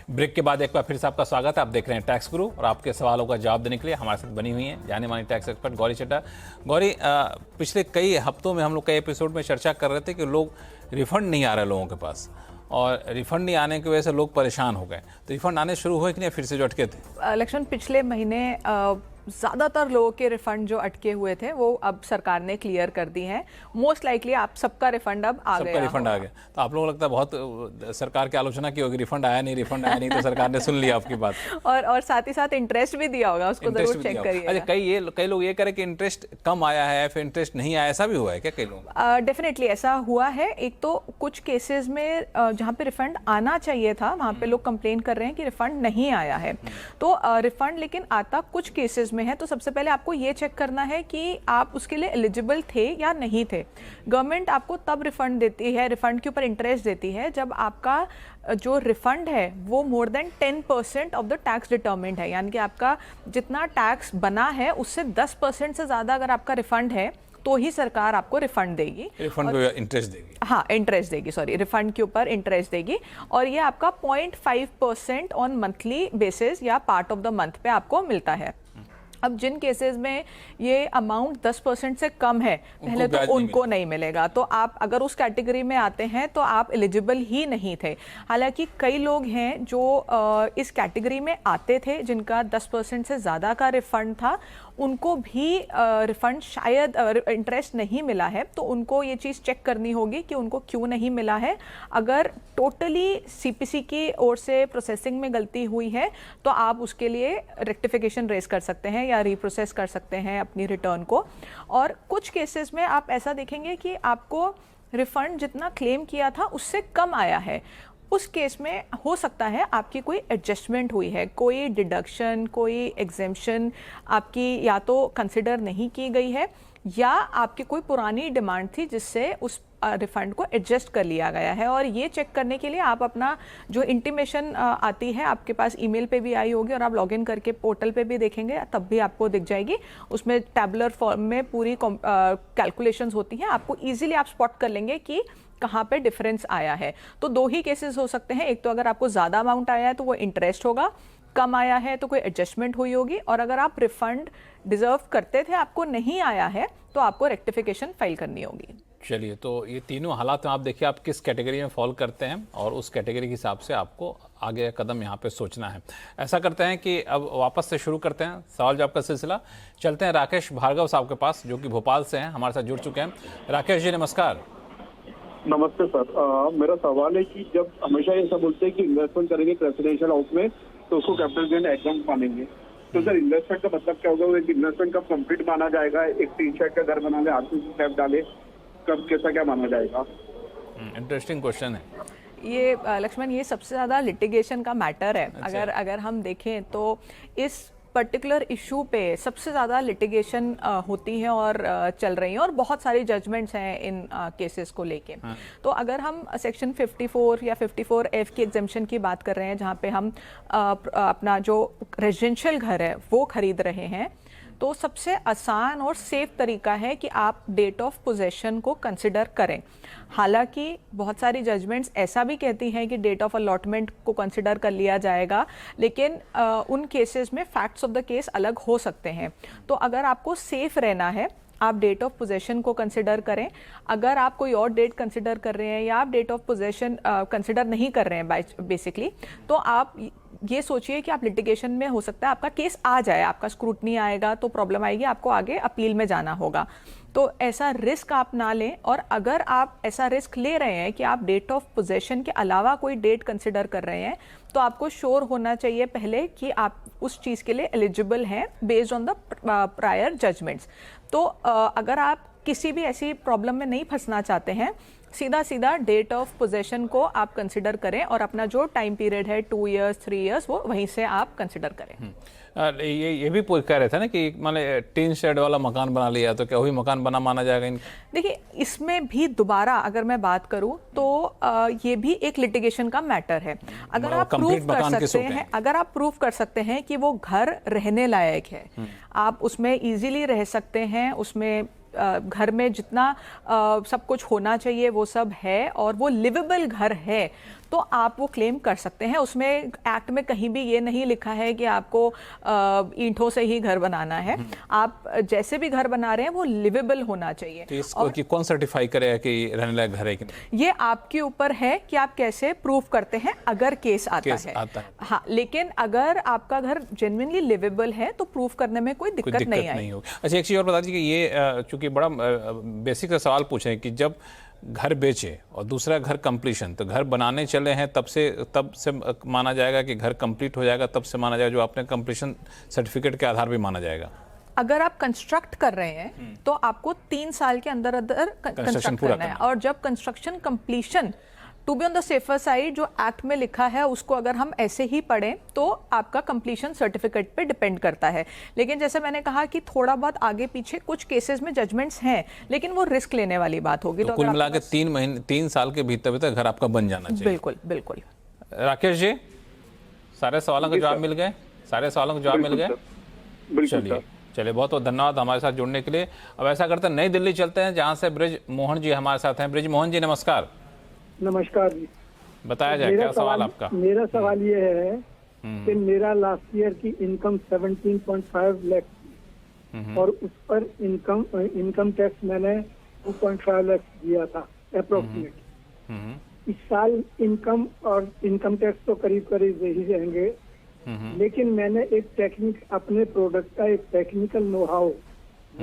Break के बाद एक बार फिर से आपका स्वागत है। आप देख रहे हैं टैक्स गुरु और आपके सवालों का जवाब देने के लिए हमारे साथ बनी हुई हैं जाने मानी टैक्स एक्सपर्ट गौरी चड्ढा। गौरी, पिछले कई हफ्तों में हम लोग कई एपिसोड में चर्चा कर रहे थे कि लोग रिफंड नहीं आ रहे लोगों के पास, और रिफंड नहीं आने की वजह से लोग परेशान हो गए। तो रिफंड आने शुरू हुए कि नहीं, फिर से जो अटके थे? लक्ष्मण, पिछले महीने ज़्यादातर लोगों के रिफंड जो अटके हुए थे वो अब सरकार ने क्लियर कर दी हैं। मोस्ट लाइकली आप सबका रिफंड अब आ गया। सबका रिफंड आ गया। तो आप लोगों को लगता है बहुत सरकार की आलोचना की होगी, रिफंड आया नहीं, तो सरकार ने सुन लिया आपकी बात और साथ ही साथ इंटरेस्ट भी दिया होगा, उसको जरूर चेक करिए। अच्छा, कई लोग ये करें कि इंटरेस्ट कम आया है, फिर इंटरेस्ट नहीं आया, ऐसा भी हुआ है क्या कई लोग? डेफिनेटली ऐसा हुआ है। एक तो कुछ केसेस में जहाँ पे रिफंड आना चाहिए था वहाँ पे लोग कंप्लेन कर रहे हैं कि रिफंड नहीं आया है। तो रिफंड लेकिन आता कुछ केसेस में है। तो सबसे पहले आपको ये चेक करना है कि आप उसके लिए एलिजिबल थे या नहीं थे। गवर्नमेंट आपको तब रिफंड देती है, रिफंड के ऊपर इंटरेस्ट देती है, जब आपका जो रिफंड है वो more than 10% of the tax determined है। यानी कि आपका जितना टैक्स बना है उससे 10% से ज़्यादा अगर आपका रिफंड है तो ही सरकार आपको रिफंड देगी। रिफंड पे इंटरेस्ट देगी? हाँ, इंटरेस्ट देगी, सॉरी, रिफंड के ऊपर इंटरेस्ट देगी। और ये आपका 0.5% ऑन मंथली बेसिस या पार्ट ऑफ द मंथ पे आपको मिलता है। अब जिन केसेस में ये अमाउंट 10% से कम है, पहले तो उनको नहीं मिलेगा। तो आप अगर उस कैटेगरी में आते हैं तो आप एलिजिबल ही नहीं थे। हालांकि कई लोग हैं जो इस कैटेगरी में आते थे जिनका 10% से ज़्यादा का रिफंड था, उनको भी रिफंड शायद इंटरेस्ट नहीं मिला है। तो उनको ये चीज़ चेक करनी होगी कि उनको क्यों नहीं मिला है। अगर टोटली सीपीसी की ओर से प्रोसेसिंग में गलती हुई है तो आप उसके लिए रेक्टिफिकेशन रेज कर सकते हैं या रीप्रोसेस कर सकते हैं अपनी रिटर्न को। और कुछ केसेस में आप ऐसा देखेंगे कि आपको रिफंड जितना क्लेम किया था उससे कम आया है। उस केस में हो सकता है आपकी कोई एडजस्टमेंट हुई है, कोई डिडक्शन, कोई एग्जेम्पशन आपकी या तो कंसिडर नहीं की गई है या आपकी कोई पुरानी डिमांड थी जिससे उस रिफंड को एडजस्ट कर लिया गया है। और ये चेक करने के लिए आप अपना जो इंटीमेशन आती है आपके पास ईमेल पे भी आई होगी और आप लॉगिन करके पोर्टल पे भी देखेंगे तब भी आपको दिख जाएगी। उसमें टैबुलर फॉर्म में पूरी कैलकुलेशंस होती हैं, आपको इजीली आप स्पॉट कर लेंगे कि कहाँ पे डिफरेंस आया है। तो दो ही केसेस हो सकते हैं, एक तो अगर आपको ज़्यादा अमाउंट आया है तो वो इंटरेस्ट होगा, कम आया है तो कोई एडजस्टमेंट हुई होगी, और अगर आप रिफंड डिजर्व करते थे आपको नहीं आया है तो आपको रेक्टिफिकेशन फाइल करनी होगी। चलिए, तो ये तीनों हालात में आप देखिए आप किस कैटेगरी में फॉल करते हैं और उस कैटेगरी के हिसाब से आपको आगे कदम यहाँ पे सोचना है। ऐसा करते हैं कि अब वापस से शुरू करते हैं सवाल जवाब का सिलसिला। चलते हैं राकेश भार्गव साहब के पास जो कि भोपाल से हैं, हमारे साथ जुड़ चुके हैं। राकेश जी नमस्कार। नमस्ते सर, मेरा सवाल है कि जब हमेशा ये सब बोलते हैं कि इन्वेस्टमेंट करेंगे रेसिडेंशियल हाउस में तो उसको कैपिटल गेन एग्जाम मानेंगे, तो सर इन्वेस्टमेंट का मतलब क्या होगा? इन्वेस्टमेंट कब कंप्लीट माना जाएगा? एक टीन शेड का घर बना ले, आदमी स्लैब डाले, कब कैसा क्या माना जाएगा? इंटरेस्टिंग क्वेश्चन है ये लक्ष्मण। ये सबसे ज़्यादा लिटिगेशन का मैटर है। अच्छा। अगर हम देखें तो इस पर्टिकुलर इशू पे सबसे ज़्यादा लिटिगेशन होती है और चल रही है, और बहुत सारी जजमेंट्स हैं इन केसेस को लेके। तो अगर हम सेक्शन 54 या 54F की एग्जेम्पशन की बात कर रहे हैं जहाँ पे हम अपना जो रेजिडेंशियल घर है वो खरीद रहे हैं, तो सबसे आसान और सेफ तरीका है कि आप डेट ऑफ पोजेशन को कंसिडर करें। हालांकि बहुत सारी जजमेंट्स ऐसा भी कहती हैं कि डेट ऑफ अलॉटमेंट को कंसिडर कर लिया जाएगा, लेकिन उन केसेस में फैक्ट्स ऑफ द केस अलग हो सकते हैं। तो अगर आपको सेफ रहना है आप डेट ऑफ पोजेशन को कंसिडर करें। अगर आप कोई और डेट कंसिडर कर रहे हैं या आप डेट ऑफ पोजेशन कंसिडर नहीं कर रहे हैं बेसिकली, तो आप ये सोचिए कि आप लिटिगेशन में हो सकता है आपका केस आ जाए, आपका स्क्रूटनी आएगा तो प्रॉब्लम आएगी, आपको आगे अपील में जाना होगा। तो ऐसा रिस्क आप ना लें। और अगर आप ऐसा रिस्क ले रहे हैं कि आप डेट ऑफ पोजेशन के अलावा कोई डेट कंसिडर कर रहे हैं, तो आपको श्योर होना चाहिए पहले कि आप उस चीज़ के लिए एलिजिबल हैं based on the prior judgments. तो अगर आप किसी भी ऐसी प्रॉब्लम में नहीं फंसना चाहते हैं, सीधा डेट ऑफ पोजेशन को आप कंसिडर करें और अपना जो टाइम पीरियड है 2 इयर्स 3 इयर्स वो वहीं से आप कंसिडर करें। ये भी कह रहे थे ना कि माने टीन शेड वाला मकान बना लिया तो क्या वही मकान बना माना जाएगा? देखिए, इसमें भी दोबारा अगर मैं बात करूं तो ये भी एक लिटिगेशन का मैटर है। अगर आप प्रूव कर सकते हैं कि वो घर रहने लायक है, आप उसमें इजीली रह सकते हैं, उसमें घर में जितना सब कुछ होना चाहिए वो सब है और वो लिवेबल घर है, तो आप वो क्लेम कर सकते हैं। उसमें एक्ट में कहीं भी ये नहीं लिखा है कि आपको ईंटों से ही घर बनाना है। आप जैसे भी घर बना रहे हैं वो लिवेबल होना चाहिए। तो इसको कि कौन सर्टिफाई करे कि रहने लायक घर है कि नहीं? ये आपके ऊपर है कि आप कैसे प्रूव करते हैं अगर केस आता है। हाँ, लेकिन अगर आपका घर जेन्युइनली लिवेबल है तो प्रूव करने में कोई दिक्कत नहीं होगी। अच्छा, एक चीज़ और बता दीजिए कि ये चूंकि बड़ा बेसिक सवाल पूछे कि जब घर बेचे और दूसरा घर कंप्लीशन, तो घर बनाने चले हैं तब से माना जाएगा कि घर कंप्लीट हो जाएगा, तब से माना जाएगा जो आपने कंप्लीशन सर्टिफिकेट के आधार पे माना जाएगा? अगर आप कंस्ट्रक्ट कर रहे हैं तो आपको 3 साल के अंदर कंस्ट्रक्ट करना है। और जब construction completion, to be on the safer side, जो एक्ट में लिखा है उसको अगर हम ऐसे ही पढ़ें तो आपका कंप्लीशन सर्टिफिकेट पे डिपेंड करता है। लेकिन जैसे मैंने कहा कि थोड़ा बहुत आगे पीछे कुछ केसेस में जजमेंट्स हैं, लेकिन वो रिस्क लेने वाली बात होगी। तो कुल मिला के 3 साल के भीतर घर आपका बन जाना चाहिए। बिल्कुल बिल्कुल। राकेश जी, सारे सवालों के जवाब मिल गए? सारे सवालों के जवाब मिल गए? चलिए, बहुत बहुत धन्यवाद हमारे साथ जुड़ने के लिए। अब ऐसा करते हैं, नई दिल्ली चलते हैं जहाँ से ब्रिज मोहन जी हमारे साथ हैं। ब्रिज मोहन जी, नमस्कार। नमस्कार जी। बताया जाए क्या सवाल आपका? मेरा सवाल ये है कि मेरा लास्ट ईयर की इनकम 17.5 लाख थी और उस पर इनकम टैक्स मैंने 2.5 लाख दिया था अप्रोक्सीमेट। इस साल इनकम और इनकम टैक्स तो करीब करीब यही रहेंगे, लेकिन मैंने एक अपने प्रोडक्ट का एक टेक्निकल नो हाउ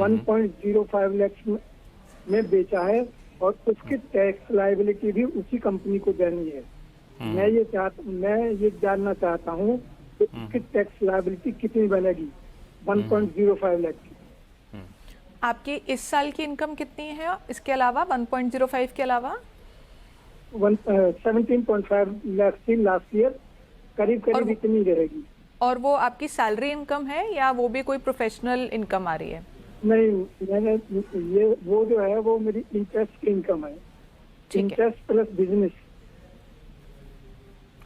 1.05 लाख में बेचा है और उसकी टैक्स लायबिलिटी भी उसी कंपनी को देनी है। मैं ये जानना चाहता हूँ कि उसकी टैक्स लायबिलिटी कितनी बनेगी 1.05 लाख की। आपकी इस साल की इनकम कितनी है इसके अलावा, 1.05 के अलावा? 17.5 लाख थी लास्ट ईयर, करीब इतनी रहेगी। और वो आपकी सैलरी इनकम है या वो भी कोई प्रोफेशनल इनकम आ रही है? नहीं, मैंने ये वो जो है वो मेरी इंटरेस्ट की इनकम है। Interest plus business.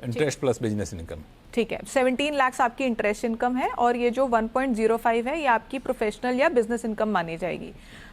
Interest plus business income, ठीक है। 17 लाख आपकी इंटरेस्ट इनकम है और ये जो 1.05 है ये आपकी प्रोफेशनल या बिजनेस इनकम मानी जाएगी।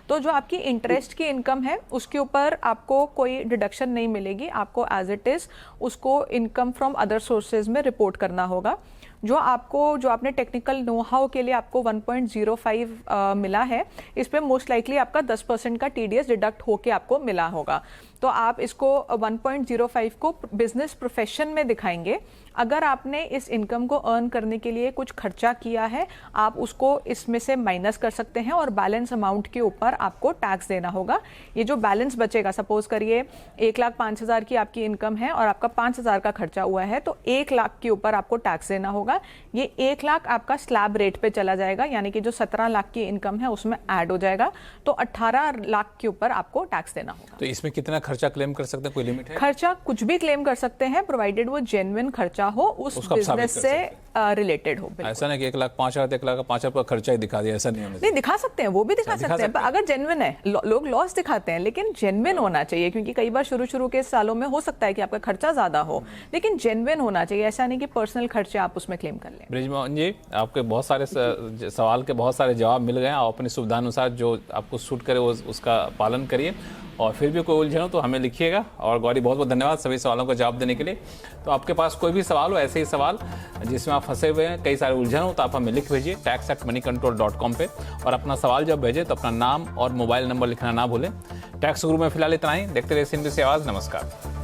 तो जो आपकी इंटरेस्ट की इनकम है उसके ऊपर आपको कोई डिडक्शन नहीं मिलेगी। आपको एज इट इज उसको इनकम फ्रॉम अदर सोर्सेज में रिपोर्ट करना होगा। जो आपने टेक्निकल नो हाउ के लिए आपको 1.05 मिला है, इस पे मोस्ट लाइकली आपका 10% का TDS डिडक्ट होके आपको मिला होगा। तो आप इसको 1.05 को बिजनेस प्रोफेशन में दिखाएंगे। अगर आपने इस इनकम को अर्न करने के लिए कुछ खर्चा किया है, आप उसको इसमें से माइनस कर सकते हैं और बैलेंस अमाउंट के ऊपर आपको टैक्स देना होगा। ये जो बैलेंस बचेगा, सपोज करिए 1,05,000 की आपकी इनकम है और आपका 5,000 का खर्चा हुआ है, तो 1 लाख के ऊपर आपको टैक्स देना होगा। ये 1 लाख आपका स्लैब रेट पे चला जाएगा, यानी कि जो 17 लाख की इनकम है उसमें ऐड हो जाएगा, तो 18 लाख के ऊपर आपको टैक्स देना होगा। तो इसमें कितना खर्चा क्लेम कर सकते हैं, कोई लिमिट है? खर्चा कुछ भी क्लेम कर सकते हैं, प्रोवाइडेड वो जेन्युइन खर्चा हो, उस बिजनेस से रिलेटेड हो। ऐसा नहीं कि 1,05,000 1,05,000 का खर्चा ही दिखा दिया, ऐसा नहीं दिखा सकते हैं, वो भी दिखा सकते हैं अगर जेन्युइन है। लोग लॉस दिखाते हैं, लेकिन जेन्युइन होना चाहिए, क्योंकि कई बार शुरू के सालों में हो सकता है कि आपका खर्चा ज्यादा हो, लेकिन जेन्युइन होना चाहिए। ऐसा नहीं कि पर्सनल खर्चे आप उसमें क्लेम कर लें। ब्रिजमोहन जी, आपके बहुत सारे सवाल के बहुत सारे जवाब मिल गए। आप अपनी सुविधानुसार जो आपको सूट करे उसका पालन करिए, और फिर भी कोई उलझन हो तो हमें लिखिएगा। और गौरी, बहुत बहुत धन्यवाद सभी सवालों का जवाब देने के लिए। तो आपके पास कोई भी सवाल हो, ऐसे ही सवाल जिसमें आप फंसे हुए हैं, कई सारे उलझन हो, तो आप हमें लिख भेजिए tax@moneycontrol.com पे। और अपना सवाल जब भेजें तो अपना नाम और मोबाइल नंबर लिखना ना भूलें। टैक्स गुरु में फिलहाल इतना ही। देखते रहिए CNBC आवाज़। नमस्कार।